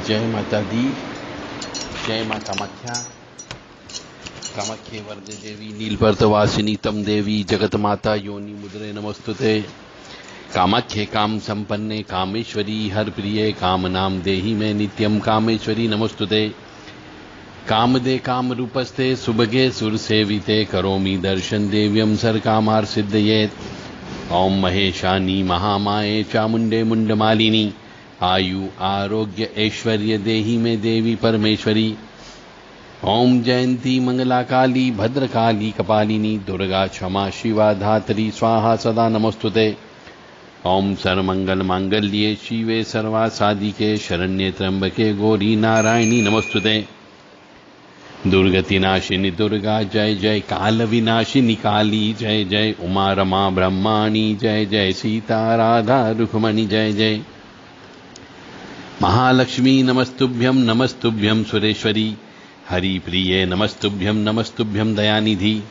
जय माता दी, जय माँ कामाख्या। कामाख्ये वरदे देवी नीलपर्तवासिनी तम देवी जगत माता योनि मुद्रे नमस्तुते। कामाख्ये काम संपन्ने कामेश्वरी हर प्रिये काम नाम देहि में नित्यम कामेश्वरी नमस्तुते। कामदे काम रूपस्ते सुभगे सुर सेविते करोमि दर्शन देव्यम सर कामार सिद्धयेत। ओम महेशानी महामाये चामुंडे मुंडमालिनी आयु आरोग्य ऐश्वर्य देहि में देवी परमेश्वरी। ओम जयंती मंगला काली भद्रकाली कपालिनी दुर्गा क्षमा शिवा धात्री स्वाहा सदा नमस्तुते। ओम सर्वमंगल मांगल्ये शिवे सर्वासादिके शरण्ये त्र्यंबके गौरी नारायणी नमस्तुते। दुर्गति नाशिनी दुर्गा जय जय, काल विनाशिनी काली जय जय, उमा रमा ब्रह्माणी जय जय, सीता राधा रुक्मणी जय जय। महालक्ष्मी नमस्तुभ्यं नमस्तुभ्यं सुरेश्वरी, हरि प्रिये नमस्तुभ्यं नमस्तुभ्यं दयानिधि।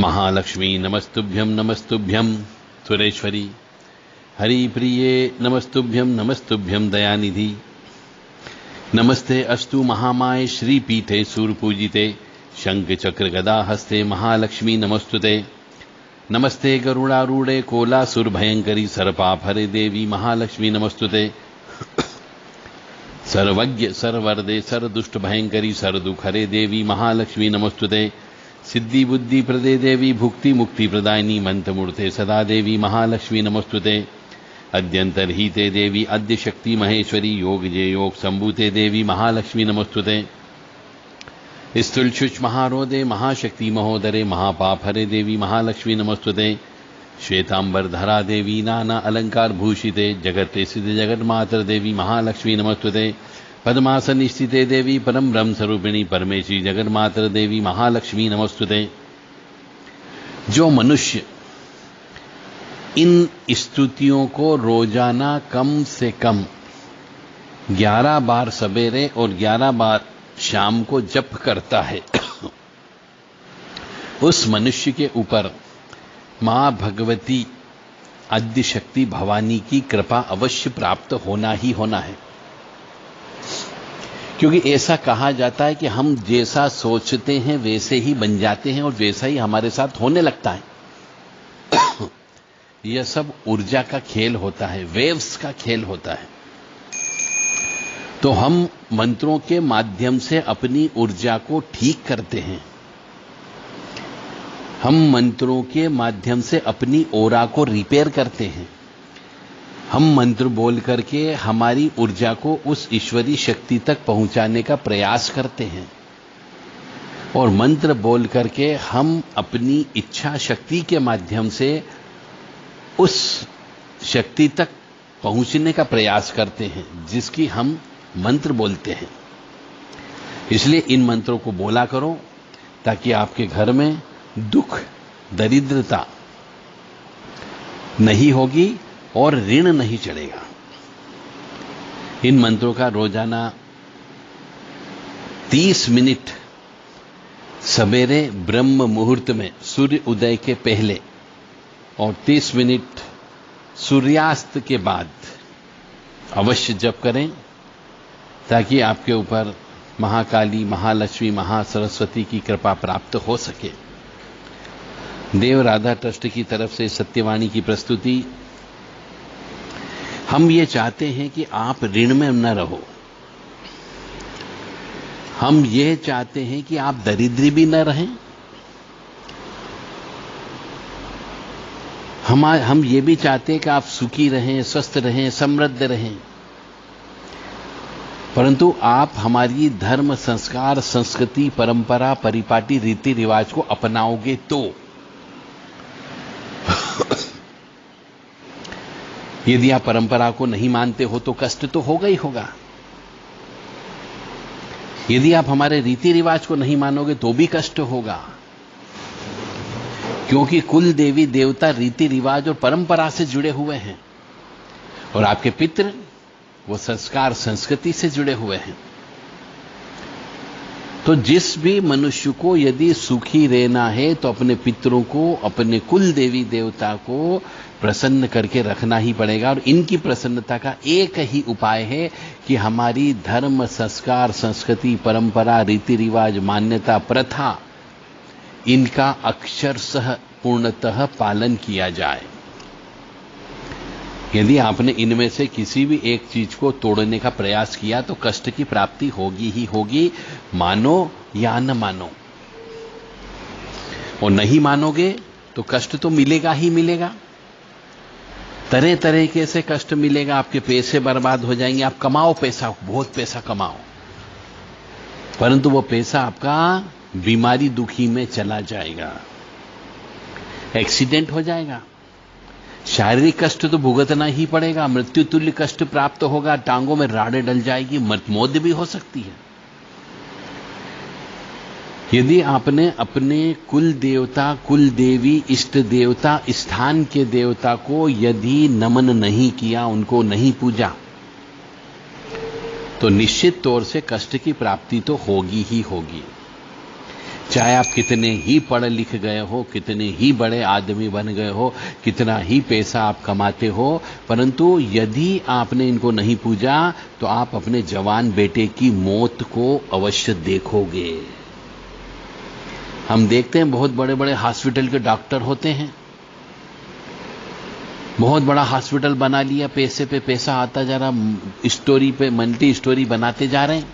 महालक्ष्मी नमस्तुभ्यं नमस्तुभ्यं सुरेश्वरी, हरि प्रिये नमस्तुभ्यं नमस्तुभ्यं दयानिधि। नमस्ते अस्तु महामाये श्रीपीठे सूरपूजिते, शंख चक्र गदा हस्ते महालक्ष्मी नमस्तुते। नमस्ते गरुड़ारूढ़े कोलासुर भयंकरी सर्पाफरे देवी महालक्ष्मी नमस्तुते। सर्वज्ञ सर्वरदे सर्वदुष्ट भयंकरी सर्वदुखरे देवी महालक्ष्मी नमस्तुते। सिद्धि बुद्धि प्रदे देवी भुक्ति मुक्ति प्रदायिनी मंत्रमूर्ते सदा देवी महालक्ष्मी नमस्तुते। अद्यंतरहिते देवी अद्य शक्ति महेश्वरी योग जे योग संभूते देवी महालक्ष्मी नमस्तुते। स्थूलशुच महारोदे महाशक्ति महोदरे महापापहरे देवी महालक्ष्मी नमस्तुते। श्वेतांबर धरा देवी नाना अलंकार भूषिते जगते सिद्ध जगत मातर देवी महालक्ष्मी नमस्तुते। पद्मासन स्थिते देवी परम ब्रह्म स्वरूपिणी परमेश्वरी जगत मातर देवी महालक्ष्मी नमस्तुते। जो मनुष्य इन स्तुतियों को रोजाना कम से कम 11 बार सवेरे और 11 बार शाम को जप करता है उस मनुष्य के ऊपर मां भगवती आद्य शक्ति भवानी की कृपा अवश्य प्राप्त होना ही होना है। क्योंकि ऐसा कहा जाता है कि हम जैसा सोचते हैं वैसे ही बन जाते हैं और वैसा ही हमारे साथ होने लगता है। यह सब ऊर्जा का खेल होता है, वेव्स का खेल होता है। तो हम मंत्रों के माध्यम से अपनी ऊर्जा को ठीक करते हैं। हम मंत्रों के माध्यम से अपनी ओरा को रिपेयर करते हैं। हम मंत्र बोल करके हमारी ऊर्जा को उस ईश्वरी शक्ति तक पहुंचाने का प्रयास करते हैं और मंत्र बोल करके हम अपनी इच्छा शक्ति के माध्यम से उस शक्ति तक पहुंचने का प्रयास करते हैं जिसकी हम मंत्र बोलते हैं। इसलिए इन मंत्रों को बोला करो ताकि आपके घर में दुख दरिद्रता नहीं होगी और ऋण नहीं चढ़ेगा। इन मंत्रों का रोजाना 30 मिनट सवेरे ब्रह्म मुहूर्त में सूर्य उदय के पहले और 30 मिनट सूर्यास्त के बाद अवश्य जप करें ताकि आपके ऊपर महाकाली महालक्ष्मी महासरस्वती की कृपा प्राप्त हो सके। देव राधा ट्रस्ट की तरफ से सत्यवाणी की प्रस्तुति। हम ये चाहते हैं कि आप ऋण में न रहो। हम ये चाहते हैं कि आप दरिद्री भी न रहें। हम ये भी चाहते हैं कि आप सुखी रहें, स्वस्थ रहें, समृद्ध रहें। परंतु आप हमारी धर्म संस्कार संस्कृति परंपरा परिपाटी रीति रिवाज को अपनाओगे तो यदि आप परंपरा को नहीं मानते हो तो कष्ट तो होगा ही होगा। यदि आप हमारे रीति रिवाज को नहीं मानोगे तो भी कष्ट होगा। क्योंकि कुल देवी देवता रीति रिवाज और परंपरा से जुड़े हुए हैं और आपके पितृ वो संस्कार संस्कृति से जुड़े हुए हैं। तो जिस भी मनुष्य को यदि सुखी रहना है तो अपने पितरों को, अपने कुल देवी देवता को प्रसन्न करके रखना ही पड़ेगा। और इनकी प्रसन्नता का एक ही उपाय है कि हमारी धर्म, संस्कार, संस्कृति, परंपरा, रीति रिवाज, मान्यता, प्रथा, इनका अक्षरशः पूर्णतः पालन किया जाए। यदि आपने इनमें से किसी भी एक चीज को तोड़ने का प्रयास किया तो कष्ट की प्राप्ति होगी ही होगी, मानो या न मानो। और नहीं मानोगे तो कष्ट तो मिलेगा ही मिलेगा, तरह तरह के से कष्ट मिलेगा। आपके पैसे बर्बाद हो जाएंगे। आप कमाओ पैसा, बहुत पैसा कमाओ, परंतु वो पैसा आपका बीमारी दुखी में चला जाएगा, एक्सीडेंट हो जाएगा, शारीरिक कष्ट तो भुगतना ही पड़ेगा, मृत्यु तुल्य कष्ट प्राप्त होगा, टांगों में राड़े डल जाएगी, मौत भी हो सकती है। यदि आपने अपने कुल देवता, कुल देवी, इष्ट देवता, स्थान के देवता को यदि नमन नहीं किया, उनको नहीं पूजा, तो निश्चित तौर से कष्ट की प्राप्ति तो होगी ही होगी। चाहे आप कितने ही पढ़ लिख गए हो, कितने ही बड़े आदमी बन गए हो, कितना ही पैसा आप कमाते हो, परंतु यदि आपने इनको नहीं पूजा तो आप अपने जवान बेटे की मौत को अवश्य देखोगे। हम देखते हैं बहुत बड़े बड़े हॉस्पिटल के डॉक्टर होते हैं, बहुत बड़ा हॉस्पिटल बना लिया, पैसे पे पैसा आता जा रहा, स्टोरी पे मल्टी स्टोरी बनाते जा रहे हैं,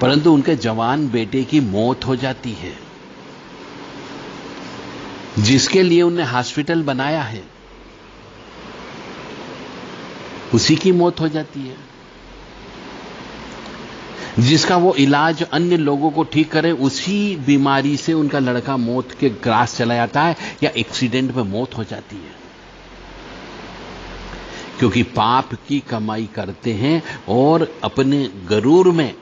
परंतु उनके जवान बेटे की मौत हो जाती है। जिसके लिए उन्हें हॉस्पिटल बनाया है उसी की मौत हो जाती है। जिसका वो इलाज अन्य लोगों को ठीक करे, उसी बीमारी से उनका लड़का मौत के ग्रास चला जाता है या एक्सीडेंट में मौत हो जाती है। क्योंकि पाप की कमाई करते हैं और अपने गरूर में,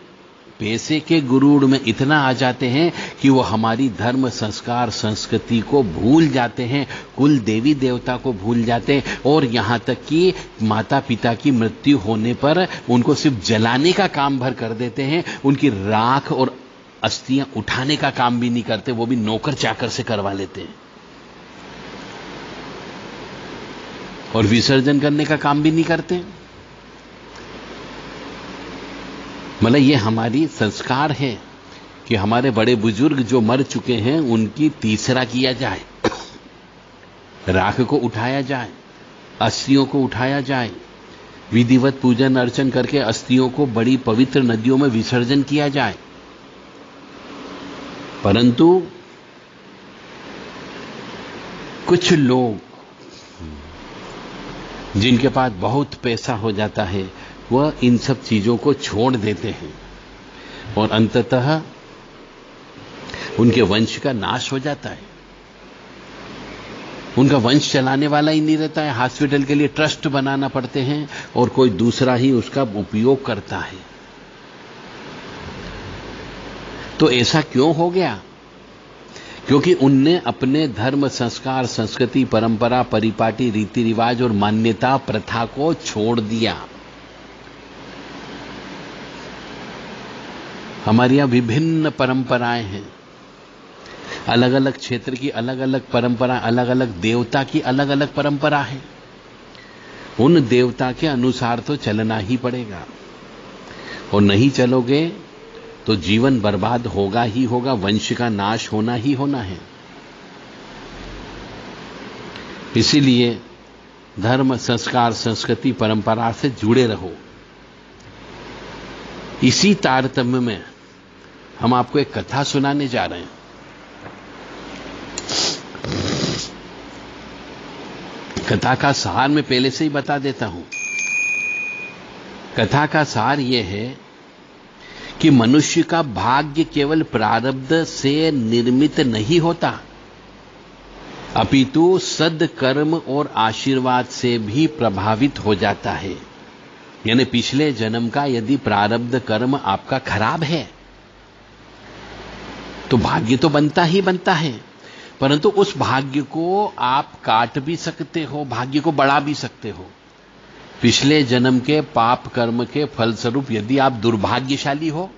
पैसे के गुरूर में इतना आ जाते हैं कि वो हमारी धर्म, संस्कार, संस्कृति को भूल जाते हैं, कुल देवी देवता को भूल जाते हैं, और यहां तक कि माता पिता की मृत्यु होने पर उनको सिर्फ जलाने का काम भर कर देते हैं, उनकी राख और अस्थियां उठाने का काम भी नहीं करते, वो भी नौकर चाकर से करवा लेते हैं, और विसर्जन करने का काम भी नहीं करते। मतलब ये हमारी संस्कार है कि हमारे बड़े बुजुर्ग जो मर चुके हैं उनकी तीसरा किया जाए, राख को उठाया जाए, अस्थियों को उठाया जाए, विधिवत पूजन अर्चन करके अस्थियों को बड़ी पवित्र नदियों में विसर्जन किया जाए। परंतु कुछ लोग जिनके पास बहुत पैसा हो जाता है वह इन सब चीजों को छोड़ देते हैं और अंततः उनके वंश का नाश हो जाता है। उनका वंश चलाने वाला ही नहीं रहता है, हॉस्पिटल के लिए ट्रस्ट बनाना पड़ते हैं और कोई दूसरा ही उसका उपयोग करता है। तो ऐसा क्यों हो गया? क्योंकि उनने अपने धर्म, संस्कार, संस्कृति, परंपरा, परिपाटी, रीति रिवाज और मान्यता, प्रथा को छोड़ दिया। हमारे यहां विभिन्न परंपराएं हैं, अलग अलग क्षेत्र की अलग अलग परंपरा, अलग अलग देवता की अलग अलग परंपरा है। उन देवता के अनुसार तो चलना ही पड़ेगा, और नहीं चलोगे तो जीवन बर्बाद होगा ही होगा, वंश का नाश होना ही होना है। इसीलिए धर्म, संस्कार, संस्कृति, परंपरा से जुड़े रहो। इसी तारतम्य में हम आपको एक कथा सुनाने जा रहे हैं। कथा का सार मैं पहले से ही बता देता हूं। कथा का सार यह है कि मनुष्य का भाग्य केवल प्रारब्ध से निर्मित नहीं होता, अपितु सद्कर्म और आशीर्वाद से भी प्रभावित हो जाता है। यानी पिछले जन्म का यदि प्रारब्ध कर्म आपका खराब है तो भाग्य तो बनता ही बनता है, परंतु उस भाग्य को आप काट भी सकते हो, भाग्य को बढ़ा भी सकते हो। पिछले जन्म के पाप कर्म के फलस्वरूप यदि आप दुर्भाग्यशाली हो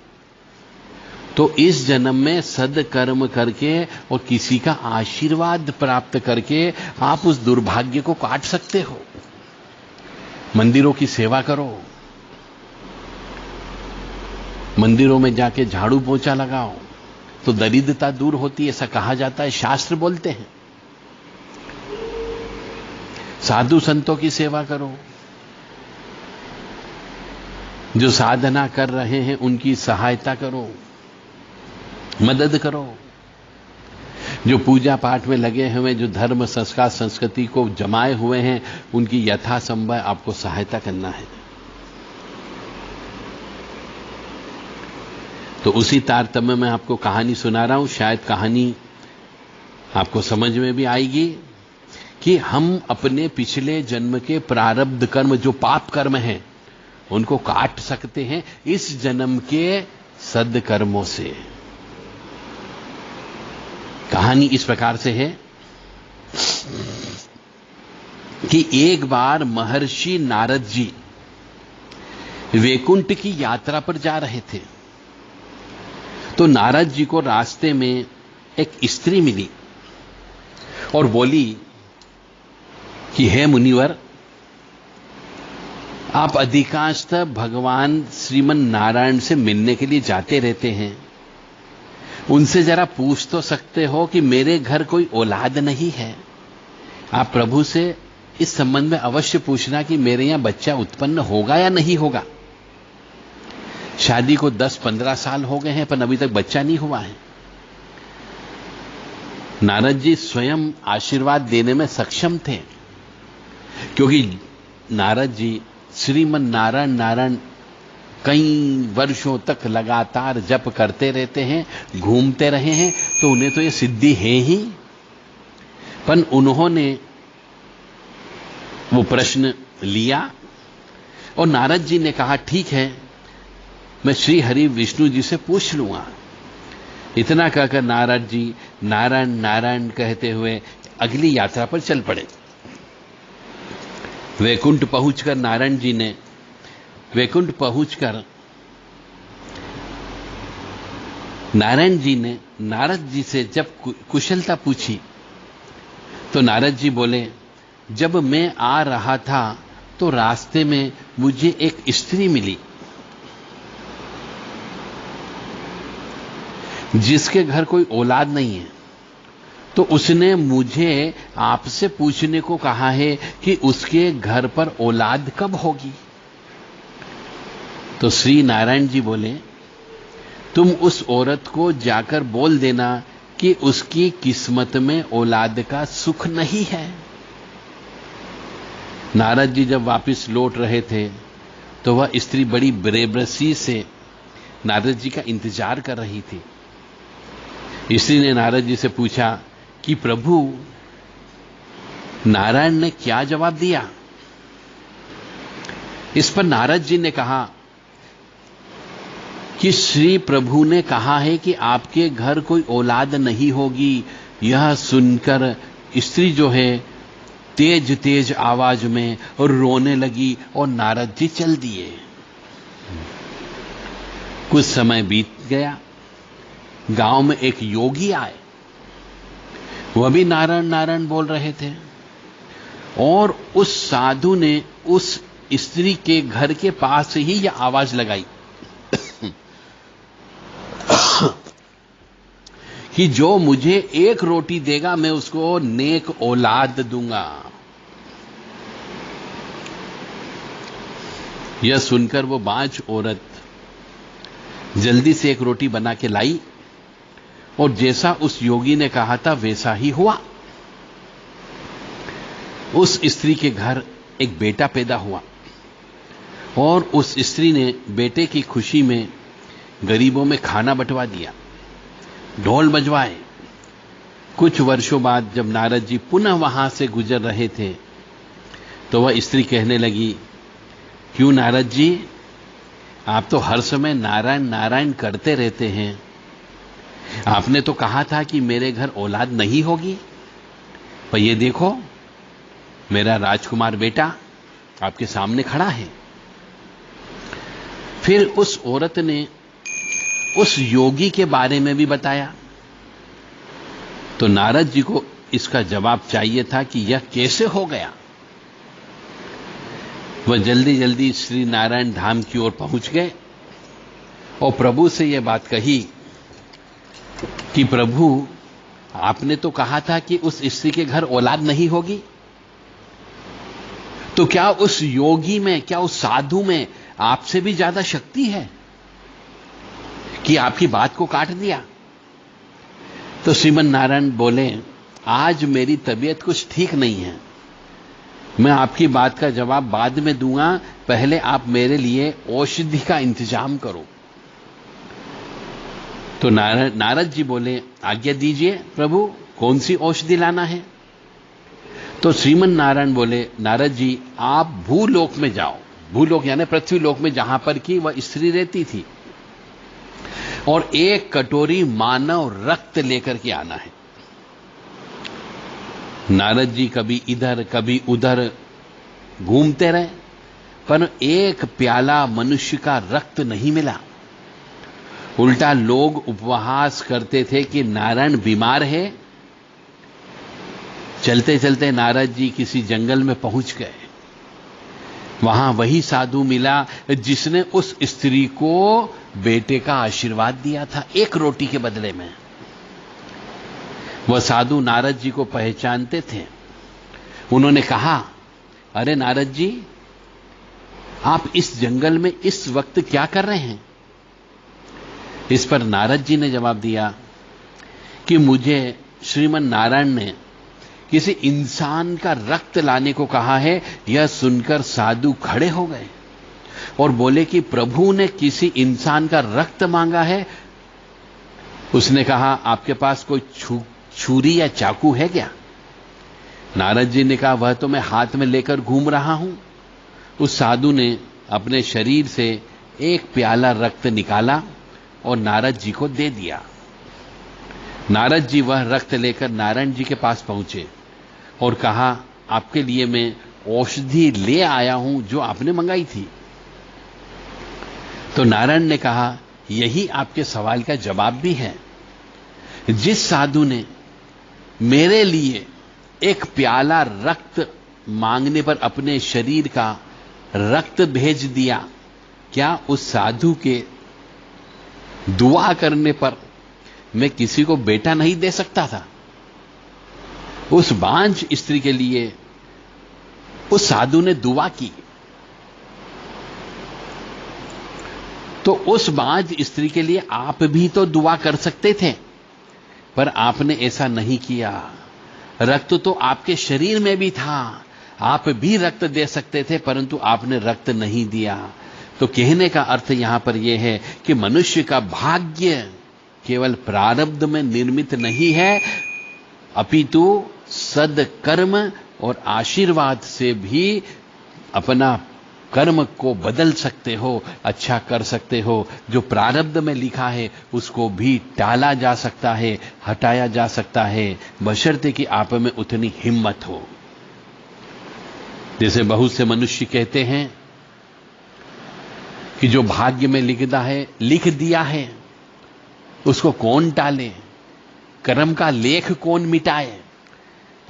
तो इस जन्म में सदकर्म करके और किसी का आशीर्वाद प्राप्त करके आप उस दुर्भाग्य को काट सकते हो। मंदिरों की सेवा करो, मंदिरों में जाके झाड़ू पोंछा लगाओ तो दरिद्रता दूर होती है, ऐसा कहा जाता है, शास्त्र बोलते हैं। साधु संतों की सेवा करो, जो साधना कर रहे हैं उनकी सहायता करो, मदद करो। जो पूजा पाठ में लगे हुए, जो धर्म संस्कार संस्कृति को जमाए हुए हैं, उनकी यथासंभव आपको सहायता करना है। तो उसी तारतम्य में आपको कहानी सुना रहा हूं, शायद कहानी आपको समझ में भी आएगी कि हम अपने पिछले जन्म के प्रारब्ध कर्म, जो पाप कर्म हैं, उनको काट सकते हैं इस जन्म के सदकर्मों से। कहानी इस प्रकार से है कि एक बार महर्षि नारद जी वैकुंठ की यात्रा पर जा रहे थे। तो नारद जी को रास्ते में एक स्त्री मिली और बोली कि हे मुनिवर, आप अधिकांशतः भगवान श्रीमन नारायण से मिलने के लिए जाते रहते हैं, उनसे जरा पूछ तो सकते हो कि मेरे घर कोई औलाद नहीं है। आप प्रभु से इस संबंध में अवश्य पूछना कि मेरे यहां बच्चा उत्पन्न होगा या नहीं होगा। शादी को 10-15 साल हो गए हैं पर अभी तक बच्चा नहीं हुआ है। नारद जी स्वयं आशीर्वाद देने में सक्षम थे, क्योंकि नारद जी श्रीमन नारायण नारायण कई वर्षों तक लगातार जप करते रहते हैं, घूमते रहे हैं, तो उन्हें तो ये सिद्धि है ही। पर उन्होंने वो प्रश्न लिया और नारद जी ने कहा ठीक है, मैं श्री हरि विष्णु जी से पूछ लूंगा। इतना कहकर नारद जी नारायण नारायण कहते हुए अगली यात्रा पर चल पड़े। वैकुंठ पहुंचकर नारायण जी ने वैकुंठ पहुंचकर नारायण जी ने नारद जी से जब कुशलता पूछी तो नारद जी बोले, जब मैं आ रहा था तो रास्ते में मुझे एक स्त्री मिली जिसके घर कोई औलाद नहीं है। तो उसने मुझे आपसे पूछने को कहा है कि उसके घर पर औलाद कब होगी। तो श्री नारायण जी बोले, तुम उस औरत को जाकर बोल देना कि उसकी किस्मत में औलाद का सुख नहीं है। नारद जी जब वापस लौट रहे थे तो वह स्त्री बड़ी बेरबसी से नारद जी का इंतजार कर रही थी। स्त्री ने नारद जी से पूछा कि प्रभु, नारायण ने क्या जवाब दिया। इस पर नारद जी ने कहा कि श्री प्रभु ने कहा है कि आपके घर कोई औलाद नहीं होगी। यह सुनकर स्त्री जो है तेज तेज आवाज में और रोने लगी और नारद जी चल दिए। कुछ समय बीत गया, गांव में एक योगी आए, वह भी नारायण नारायण बोल रहे थे और उस साधु ने उस स्त्री के घर के पास ही यह आवाज लगाई कि जो मुझे एक रोटी देगा मैं उसको नेक औलाद दूंगा। यह सुनकर वो बांझ औरत जल्दी से एक रोटी बना के लाई और जैसा उस योगी ने कहा था वैसा ही हुआ। उस स्त्री के घर एक बेटा पैदा हुआ और उस स्त्री ने बेटे की खुशी में गरीबों में खाना बंटवा दिया, ढोल बजवाए। कुछ वर्षों बाद जब नारद जी पुनः वहां से गुजर रहे थे तो वह स्त्री कहने लगी, क्यों नारद जी, आप तो हर समय नारायण नारायण करते रहते हैं। आपने तो कहा था कि मेरे घर औलाद नहीं होगी, पर ये देखो मेरा राजकुमार बेटा आपके सामने खड़ा है। फिर उस औरत ने उस योगी के बारे में भी बताया। तो नारद जी को इसका जवाब चाहिए था कि यह कैसे हो गया। वह जल्दी जल्दी श्री नारायण धाम की ओर पहुंच गए और प्रभु से यह बात कही कि प्रभु, आपने तो कहा था कि उस स्त्री के घर औलाद नहीं होगी, तो क्या उस योगी में, क्या उस साधु में आपसे भी ज्यादा शक्ति है कि आपकी बात को काट दिया? तो श्रीमन नारायण बोले, आज मेरी तबीयत कुछ ठीक नहीं है, मैं आपकी बात का जवाब बाद में दूंगा, पहले आप मेरे लिए औषधि का इंतजाम करो। तो नारद जी बोले, आज्ञा दीजिए प्रभु, कौन सी औषधि लाना है? तो श्रीमन नारायण बोले, नारद जी आप भूलोक में जाओ, भूलोक यानी पृथ्वी लोक में, जहां पर की वह स्त्री रहती थी, और एक कटोरी मानव रक्त लेकर के आना है। नारद जी कभी इधर कभी उधर घूमते रहे, पर एक प्याला मनुष्य का रक्त नहीं मिला। उल्टा लोग उपहास करते थे कि नारायण बीमार है। चलते चलते नारद जी किसी जंगल में पहुंच गए। वहां वही साधु मिला जिसने उस स्त्री को बेटे का आशीर्वाद दिया था, एक रोटी के बदले में। वह साधु नारद जी को पहचानते थे। उन्होंने कहा, अरे नारद जी, आप इस जंगल में इस वक्त क्या कर रहे हैं? इस पर नारद जी ने जवाब दिया कि मुझे श्रीमन नारायण ने किसी इंसान का रक्त लाने को कहा है। यह सुनकर साधु खड़े हो गए और बोले कि प्रभु ने किसी इंसान का रक्त मांगा है। उसने कहा, आपके पास कोई छुरी या चाकू है क्या? नारद जी ने कहा, वह तो मैं हाथ में लेकर घूम रहा हूं। उस साधु ने अपने शरीर से एक प्याला रक्त निकाला और नारद जी को दे दिया। नारद जी वह रक्त लेकर नारायण जी के पास पहुंचे और कहा, आपके लिए मैं औषधि ले आया हूं जो आपने मंगाई थी। तो नारायण ने कहा, यही आपके सवाल का जवाब भी है। जिस साधु ने मेरे लिए एक प्याला रक्त मांगने पर अपने शरीर का रक्त भेज दिया, क्या उस साधु के दुआ करने पर मैं किसी को बेटा नहीं दे सकता था? उस बांझ स्त्री के लिए उस साधु ने दुआ की, तो उस बांझ स्त्री के लिए आप भी तो दुआ कर सकते थे, पर आपने ऐसा नहीं किया। रक्त तो आपके शरीर में भी था, आप भी रक्त दे सकते थे, परंतु आपने रक्त नहीं दिया। तो कहने का अर्थ यहां पर यह है कि मनुष्य का भाग्य केवल प्रारब्ध में निर्मित नहीं है, अपितु सदकर्म और आशीर्वाद से भी अपना कर्म को बदल सकते हो, अच्छा कर सकते हो। जो प्रारब्ध में लिखा है उसको भी टाला जा सकता है, हटाया जा सकता है, बशर्ते कि आप में उतनी हिम्मत हो। जैसे बहुत से मनुष्य कहते हैं कि जो भाग्य में लिख दिया है उसको कौन टाले, कर्म का लेख कौन मिटाए।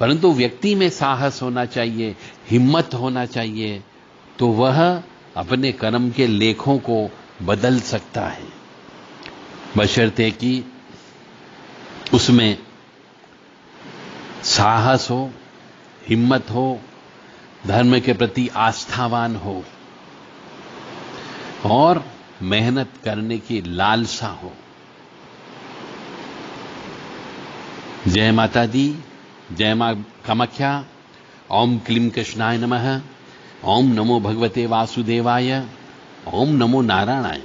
परंतु व्यक्ति में साहस होना चाहिए, हिम्मत होना चाहिए, तो वह अपने कर्म के लेखों को बदल सकता है, बशर्ते कि उसमें साहस हो, हिम्मत हो, धर्म के प्रति आस्थावान हो और मेहनत करने की लालसा हो। जय माता दी, जय मां कामाख्या। ओम क्लीं कृष्णाय नमः। ओम नमो भगवते वासुदेवाय। ओम नमो नारायणाय।